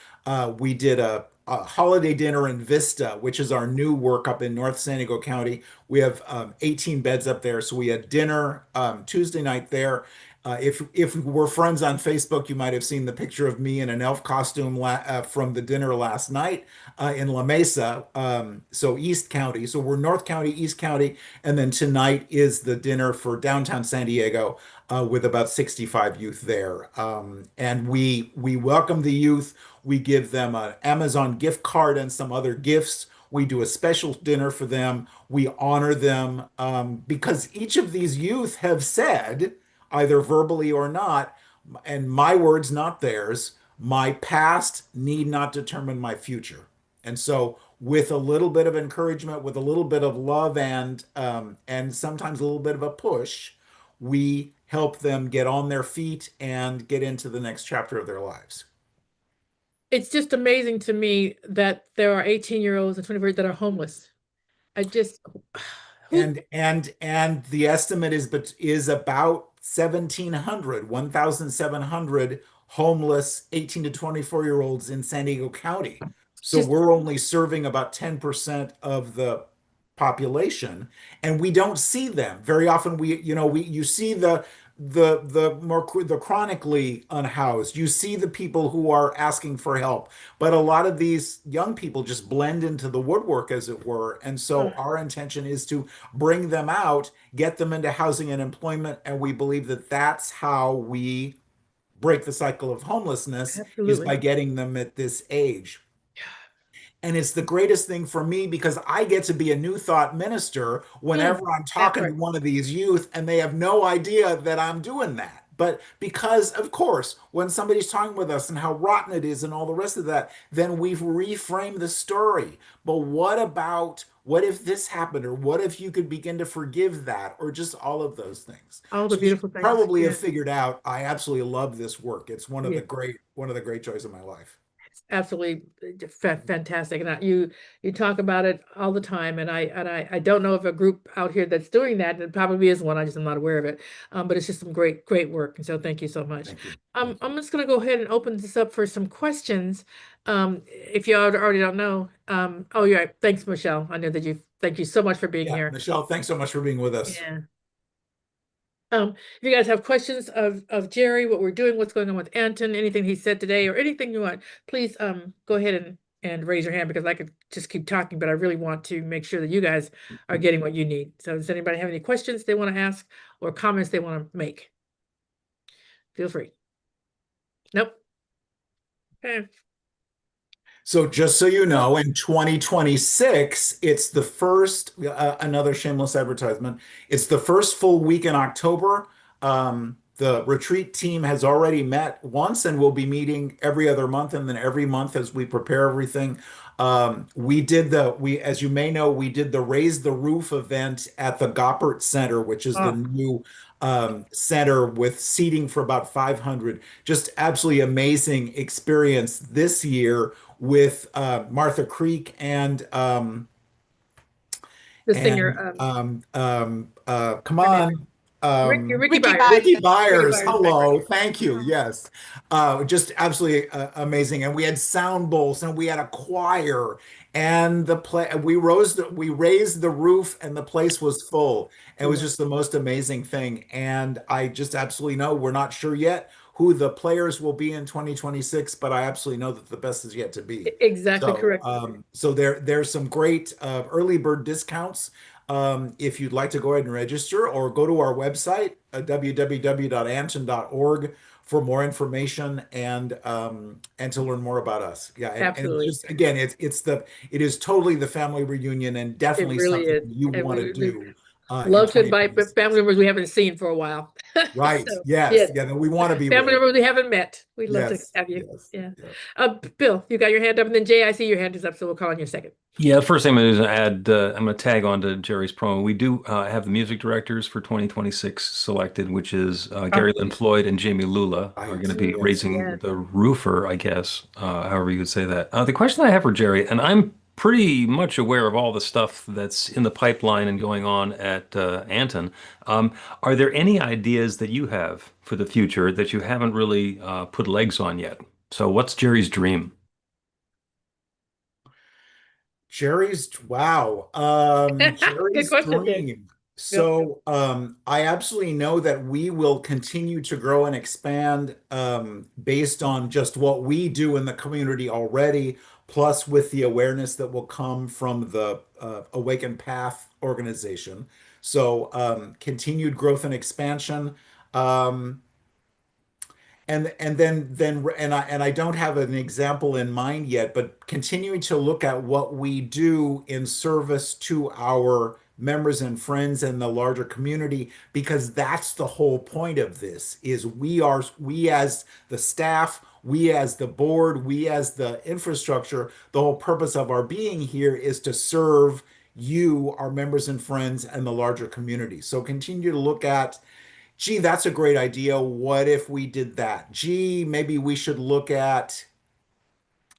we did a holiday dinner in Vista, which is our new work up in North San Diego County. We have 18 beds up there. So we had dinner Tuesday night there. If we're friends on Facebook, you might have seen the picture of me in an elf costume from the dinner last night in La Mesa, so East County. So we're North County, East County, and then tonight is the dinner for downtown San Diego with about 65 youth there. And we welcome the youth. We give them an Amazon gift card and some other gifts. We do a special dinner for them. We honor them because each of these youth have said, either verbally or not, and my words, not theirs, my past need not determine my future. And so, with a little bit of encouragement, with a little bit of love, and sometimes a little bit of a push, we help them get on their feet and get into the next chapter of their lives. It's just amazing to me that there are 18-year-olds and 24 that are homeless. I just, who, And the estimate is about 1,700, 1,700 homeless 18 to 24 year olds in San Diego County. So just, we're only serving about 10% of the population, and we don't see them very often. You see the chronically unhoused. You see the people who are asking for help, but a lot of these young people just blend into the woodwork, as it were. And so uh, our intention is to bring them out, get them into housing and employment, and we believe that that's how we break the cycle of homelessness is by absolutely. getting them at this age. And it's the greatest thing for me because I get to be a new thought minister Mm, whenever I'm that talking to part. one of these youth and they have no idea that I'm doing that. But because, of course, when somebody's talking with us and how rotten it is and all the rest of that, then we've reframed the story. But what if this happened? Or what if you could begin to forgive that? Or just all of those things. All the So you beautiful things. probably Yeah. have figured out I absolutely love this work. It's Yeah. one of the great joys of my life. Absolutely fantastic. And you talk about it all the time. And I don't know of a group out here that's doing that. And it probably is one. I just am not aware of it. But it's just some great work. And so thank you so much. Thank you. Thank you. I'm just gonna go ahead and open this up for some questions. If you already don't know, oh yeah, thanks, Michelle. I know that thank you so much for being Yeah, here. Michelle, thanks so much for being with us. Yeah. If you guys have questions of Jerry, what we're doing, what's going on with Anton, anything he said today, or anything you want, please go ahead and raise your hand because I could just keep talking, but I really want to make sure that you guys are getting what you need. So does anybody have any questions they want to ask or comments they want to make? Feel free. Nope. Okay. So just so you know, in 2026, it's the first, another shameless advertisement. It's the first full week in October. the retreat team has already met once and will be meeting every other month, and then every month as we prepare everything. As you may know, we did the Raise the Roof event at the Goppert Center, which is the Oh, new center with seating for about 500. Just absolutely amazing experience this year with Martha Creek the singer, and come her name, on. Ricky Ricky Byers. Bobby. Ricky Ricky Byers, Byers background. hello, thank you. Yes, just absolutely amazing. And we had sound bowls, and we had a choir, and the play. We raised the roof, and the place was full. It was Yeah, just the most amazing thing. And I just absolutely know we're not sure yet who the players will be in 2026, but I absolutely know that the best is yet to be. exactly So, correct. there's some great early bird discounts if you'd like to go ahead and register, or go to our website, www.anton.org, for more information and to learn more about us. Yeah, and it's Absolutely. just again, it is totally the family reunion, and It definitely really something is. you And want to we do in love to invite family 2026. members we haven't seen for a while. Right. So, Yes. yes, Yeah. That we want to be family with. members we haven't met. We'd love to Yes. have you. Yes. Yeah. Yeah. Bill, you got your hand up, and then Jay, I see your hand is up, so we'll call on you in a second. Yeah, first thing I'm going to add, I'm going to tag on to Jerry's promo. We do have the music directors for 2026 selected, which is Oh, Gary Lynn Floyd and Jamie Lula are going Right. to be Yes. raising yeah. the roofer, I guess, however you would say that. The question I have for Jerry, and I'm pretty much aware of all the stuff that's in the pipeline and going on at Anton. Are there any ideas that you have for the future that you haven't really put legs on yet? So what's Jerry's dream? Good Jerry's question, Jay. dream. Bill. So I absolutely know that we will continue to grow and expand based on just what we do in the community already, plus with the awareness that will come from the Awaken Path organization. So continued growth and expansion. Um, and I don't have an example in mind yet, but continuing to look at what we do in service to our members and friends and the larger community, because that's the whole point of this is we as the staff, we as the board, we as the infrastructure, the whole purpose of our being here is to serve you, our members and friends, and the larger community. So continue to look at, gee, that's a great idea. What if we did that? Gee, maybe we should look at,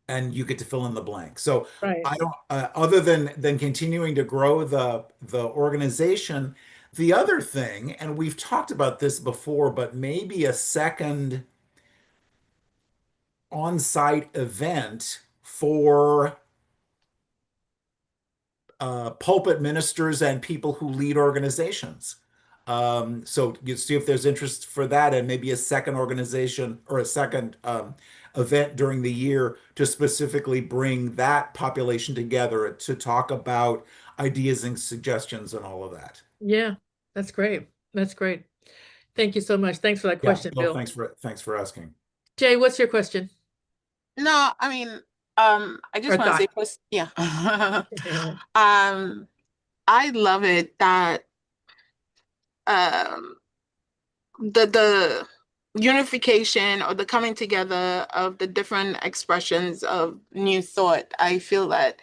and you get to fill in the blank. So Right. I don't, other than continuing to grow the organization, the other thing, and we've talked about this before, but maybe a second on-site event for pulpit ministers and people who lead organizations. So you see if there's interest for that, and maybe a second organization or a second event during the year to specifically bring that population together to talk about ideas and suggestions and all of that. Yeah, that's great. That's great. Thank you so much. Thanks for that Yeah, question, Bill, Bill. thanks for asking. Jay, what's your question No, I mean, I or just want to say thought? first, yeah. Um, I love it that um the unification or the coming together of the different expressions of new thought. I feel that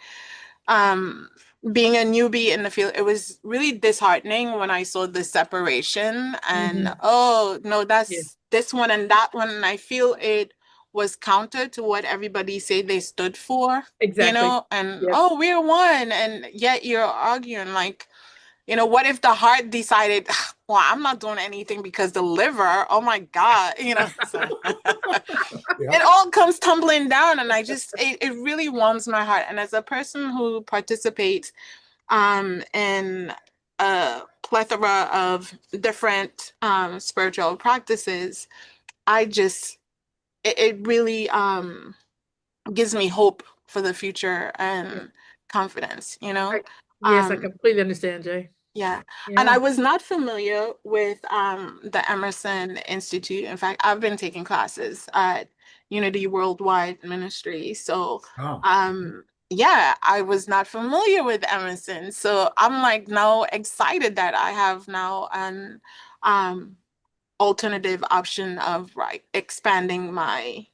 um being a newbie in the field, it was really disheartening when I saw the separation and Mhm. oh no, Yeah, that's this one and that one. And I feel it was counter to what everybody said they stood for, exactly. and Yep, oh, we're one, and yet you're arguing like, what if the heart decided, well, I'm not doing anything because the liver, oh my God, so Yeah. it all comes tumbling down. And it really warms my heart. And as a person who participates in a plethora of different spiritual practices, it really gives me hope for the future yeah. and confidence, Yes, I Um, completely understand, Jay. Yeah. And Yeah. I was not familiar with the Emerson Institute. In fact, I've been taking classes at Unity Worldwide Ministry. So Oh, yeah, I was not familiar with Emerson. So I'm like now excited that I have now an um alternative option of expanding my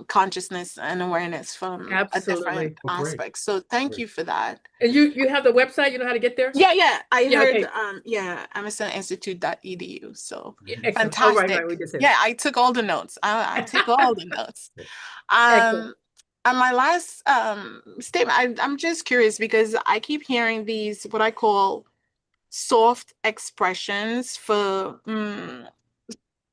consciousness and awareness from a Absolutely. different Oh, great. aspect. So thank Great. you for that. And you have the website, you know how to get there? Yeah, I Yeah, heard, okay. yeah, emersoninstitute.edu. So Yeah, excellent. Oh, right, fantastic. we just said Yeah, I took all the notes. I took all the notes. excellent. And my last statement, I'm just curious because I keep hearing these, what I call soft expressions for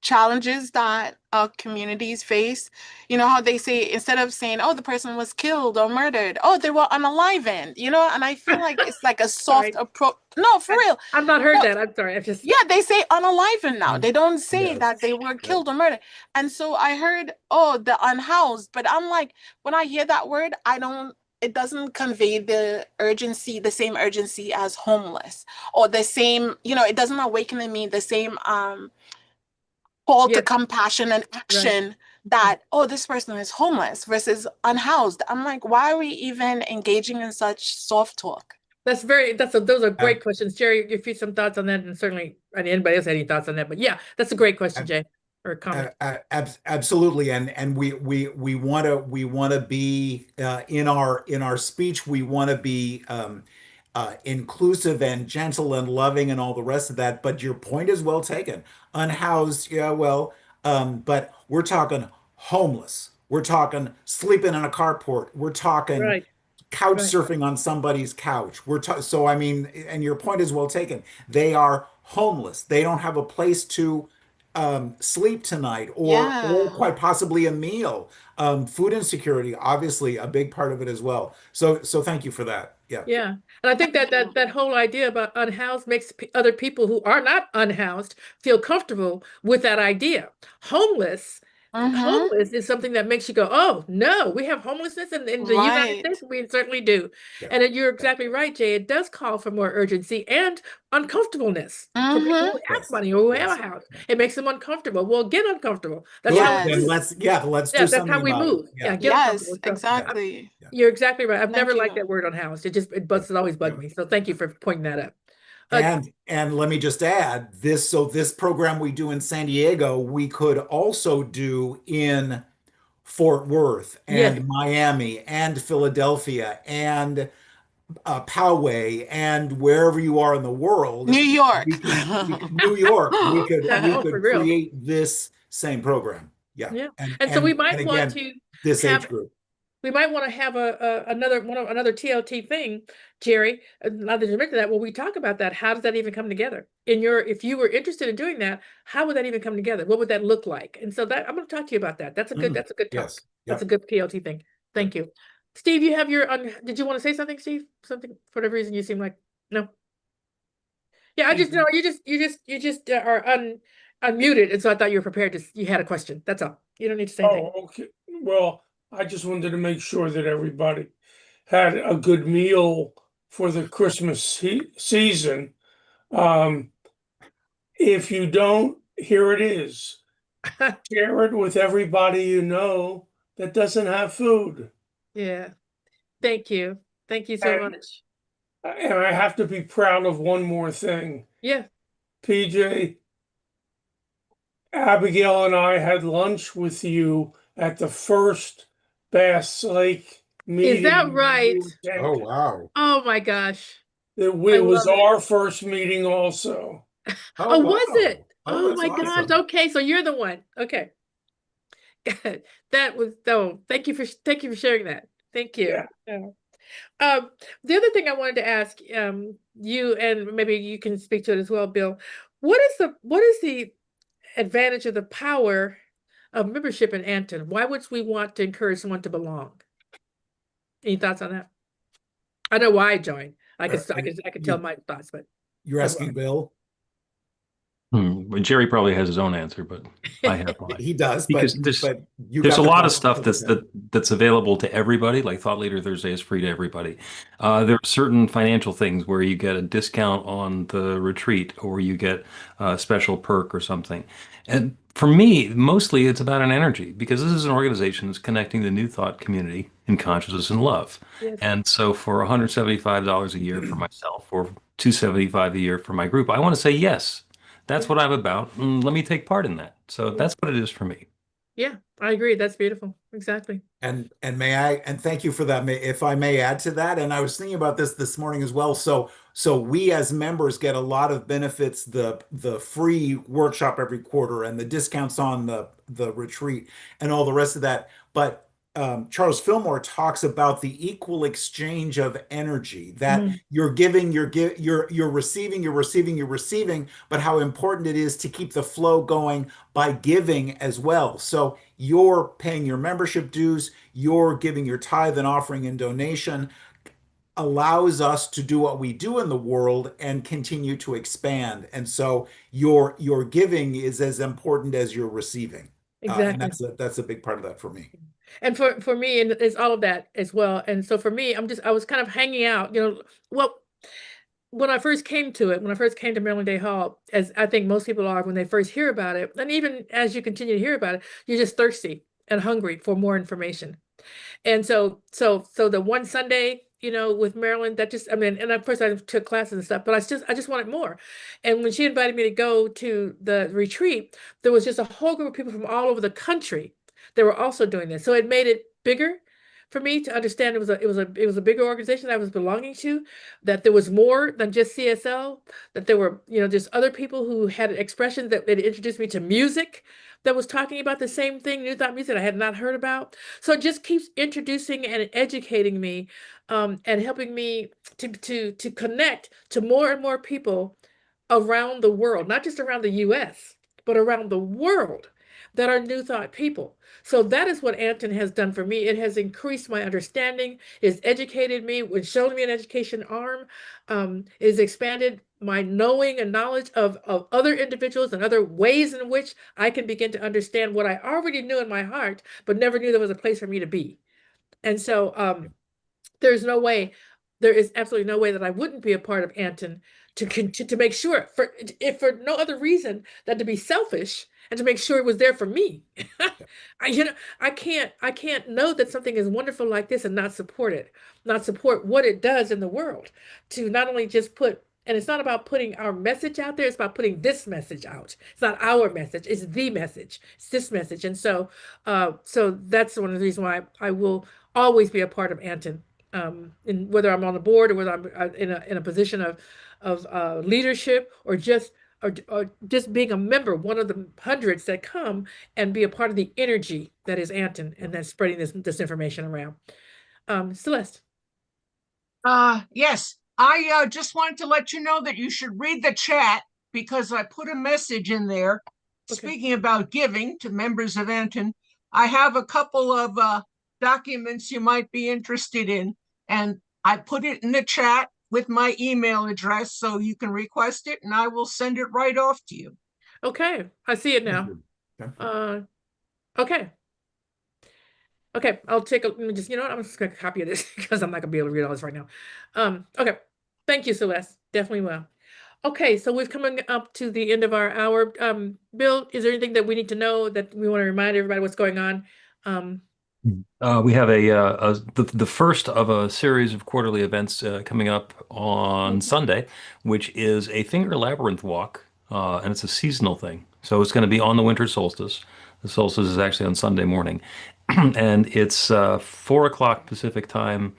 challenges that communities face. You know how they say, instead of saying, oh, the person was killed or murdered, oh, they were unalivened, and I feel like it's like a soft Sorry. approach. No, for real. I've not heard No, that. I'm sorry. I just yeah, they say unalivened now. They don't say Yes. that they were Yeah. killed or murdered. And so I heard, oh, the unhoused. But I'm like, when I hear that word, it doesn't convey the urgency, the same urgency as homeless, or the same, it doesn't awaken in me the same call to yes, compassion and right. action that, oh, this person is homeless versus unhoused. I'm like, why are we even engaging in such soft talk? Those are great questions. Jerry, if you some thoughts on that, and certainly anybody else had any thoughts on that, but yeah, that's a great question, Jay, or comment. Absolutely, and we want to be in our speech. We want to be inclusive and gentle and loving and all the rest of that. But your point is well taken. Unhoused, yeah, well, but we're talking homeless. We're talking sleeping in a carport. We're talking Right, couch right. surfing on somebody's couch. So I mean, and your point is well taken. They are homeless. They don't have a place to sleep tonight, or Yeah. quite possibly a meal. Food insecurity, obviously, a big part of it as well. So thank you for that. Yeah. Yeah. And I think that whole idea about unhoused makes other people who are not unhoused feel comfortable with that idea. Homeless is something that makes you go, oh, no, we have homelessness in the United Right. States. We certainly do. Yeah. And you're exactly right, Jay. It does call for more urgency and uncomfortableness for people who have Yes. money or who have Yes. a house. It makes them uncomfortable. Well, get uncomfortable. That's Good. how we Then move. Yes. let's Yeah, do that's how something we about it. move. Yeah, Yeah. get uncomfortable. Yes, So exactly. Yeah. you're exactly right. I've never Thank liked you. that word unhoused. It's always bugged me. So thank you for pointing that out. And let me just add this. So this program we do in San Diego, we could also do in Fort Worth Yes. and Miami and Philadelphia and Poway and wherever you are in the world. New York. New York, we Oh, for could real. create this same program. Yeah. Yeah. And And so we and might and want again, to this age have group. another TLT thing, Jerry. Now that you mentioned that, well, we talk about that. How does that even come together? If you were interested in doing that, how would that even come together? What would that look like? And so that I'm going to talk to you about that. That's a good talk. Yes. That's a Yep. good TLT thing. Thank you. Steve, you have did you want to say something, Steve? Something for whatever reason you seem like no. Yeah, I just know you just are unmuted, and so I thought you were prepared you had a question. That's all. You don't need to say anything. Oh, okay. Well, I just wanted to make sure that everybody had a good meal for the Christmas season. If you don't, here it is. Share it with everybody you know that doesn't have food. Yeah. Thank you. Thank you so And, much. and I have to be proud of one more thing. Yeah. PJ, Abigail and I had lunch with you at the first Bass Lake meeting. Is that right? Oh, wow. Oh my gosh. It was our first meeting also. Oh, wow. was it? Oh, Oh that's my gosh. awesome. Okay, so you're the one. Okay. Thank you for sharing that. Thank you. Yeah. The other thing I wanted to ask you, and maybe you can speak to it as well, Bill. What is the advantage of the power of membership in ANTN? Why would we want to encourage someone to belong? Any thoughts on that? I know why I joined. I could tell my thoughts, but You're asking Bill? Well, Jerry probably has his own answer, but I have mine. He does, Because but you there's got a the lot of question. stuff that's available to everybody. Like Thought Leader Thursday is free to everybody. There are certain financial things where you get a discount on the retreat, or you get a special perk or something. And for me, mostly it's about an energy, because this is an organization that's connecting the New Thought community in consciousness and love. Yes. And so for $175 a year for myself, or $275 a year for my group, I want to say yes. that's what I'm about. And let me take part in that. So that's what it is for me. Yeah, I agree. That's beautiful. Exactly. And may I, and thank you for that. If I may add to that, and I was thinking about this morning as well. So we as members get a lot of benefits, the free workshop every quarter and the discounts on the retreat and all the rest of that. But Charles Fillmore talks about the equal exchange of energy, that Mhm. you're giving, you're receiving, you're receiving, but how important it is to keep the flow going by giving as well. So you're paying your membership dues, you're giving your tithe and offering and donation, allows us to do what we do in the world and continue to expand. And so your giving is as important as your receiving. And Exactly. that's a big part of that for me. And for me, and it's all of that as well. And so for me, I was kind of hanging out, well, when I first came to it, when I first came to Maryland Day Hall, as I think most people are when they first hear about it, and even as you continue to hear about it, you're just thirsty and hungry for more information. And so the one Sunday, with Marilyn, that just, I mean, and of course I took classes and stuff, but I just wanted more. And when she invited me to go to the retreat, there was just a whole group of people from all over the country that were also doing this. So it made it bigger for me to understand it was a bigger organization I was belonging to, that there was more than just CSL, that there were, just other people who had expressions that introduced me to music that was talking about the same thing, new thought music I had not heard about. So it just keeps introducing and educating me, and helping me to connect to more and more people around the world, not just around the US, but around the world that are New Thought people. So that is what Anton has done for me. It has increased my understanding, it's educated me, it's shown me an education arm, it has expanded my knowing and knowledge of other individuals and other ways in which I can begin to understand what I already knew in my heart, but never knew there was a place for me to be. And so there's no way, there is absolutely no way that I wouldn't be a part of Anton to make sure, for if for no other reason than to be selfish and to make sure it was there for me. I can't know that something is wonderful like this and not support it, not support what it does in the world, to not only just put, and it's not about putting our message out there, it's about putting this message out. It's not our message, it's the message, it's this message. And so that's one of the reasons why I will always be a part of Anton, in whether I'm on the board or whether I'm in a position of leadership, or just being a member, one of the hundreds that come and be a part of the energy that is Anton and that's spreading this information around. Celeste. Yes, I just wanted to let you know that you should read the chat because I put a message in there. Okay. Speaking about giving to members of Anton, I have a couple of documents you might be interested in, and I put it in the chat with my email address so you can request it and I will send it right off to you. Okay, I see it now. Okay. Okay, I'll take let me just, I'm just gonna copy this because I'm not gonna be able to read all this right now. Okay, thank you, Celeste. Definitely will. Okay, so we're coming up to the end of our hour. Bill, is there anything that we need to know that we want to remind everybody what's going on? We have the first of a series of quarterly events coming up on Sunday, which is a finger labyrinth walk, and it's a seasonal thing. So it's going to be on the winter solstice. The solstice is actually on Sunday morning, and it's 4 o'clock Pacific time,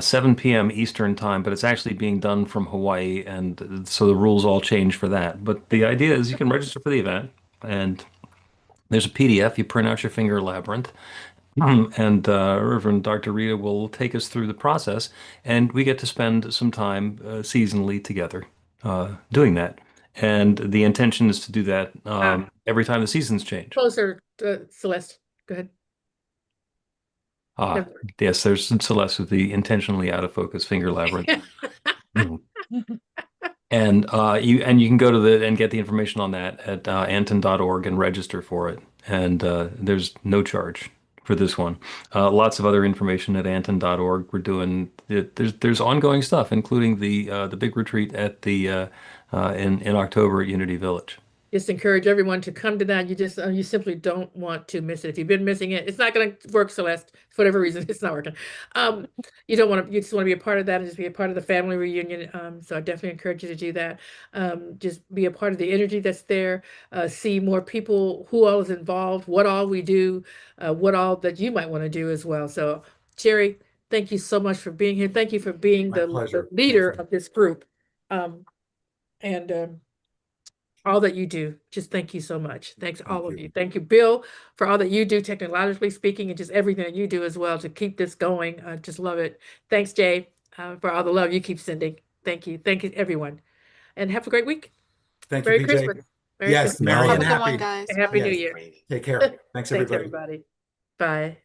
7 p.m. Eastern time, but it's actually being done from Hawaii, and so the rules all change for that. But the idea is you can register for the event, and there's a PDF. You print out your finger labyrinth, and Reverend Dr. Rita will take us through the process, and we get to spend some time seasonally together doing that. And the intention is to do that every time the seasons change. Closer, Celeste. Go ahead. Yes, there's Celeste with the intentionally out of focus finger labyrinth. And you can go to and get the information on that at anton.org and register for it. And there's no charge for this one. Lots of other information at anton.org. We're doing there's ongoing stuff, including the big retreat at the in October at Unity Village. just encourage everyone to come to that. You simply don't want to miss it. If you've been missing it, it's not going to work, Celeste, for whatever reason, it's not working. You just want to be a part of that and just be a part of the family reunion. So I definitely encourage you to do that. Just be a part of the energy that's there, see more people, who all is involved, what all we do, what all that you might want to do as well. So Jerry, thank you so much for being here. Thank you for being My the pleasure. leader Thank you. of this group. And all that you do. Just thank you so much. Thanks, all of you. you. Thank you, Bill, for all that you do, technologically speaking, and just everything that you do as well to keep this going. I just love it. Thanks, Jay, for all the love you keep sending. Thank you. Thank you, everyone. And have a great week. Thank you, Merry PJ. Christmas. Merry Yes, Christmas. merry Have and a good one, happy. guys. Happy Bye. New Year. Take care. Thanks, Thanks, everybody. everybody. Bye.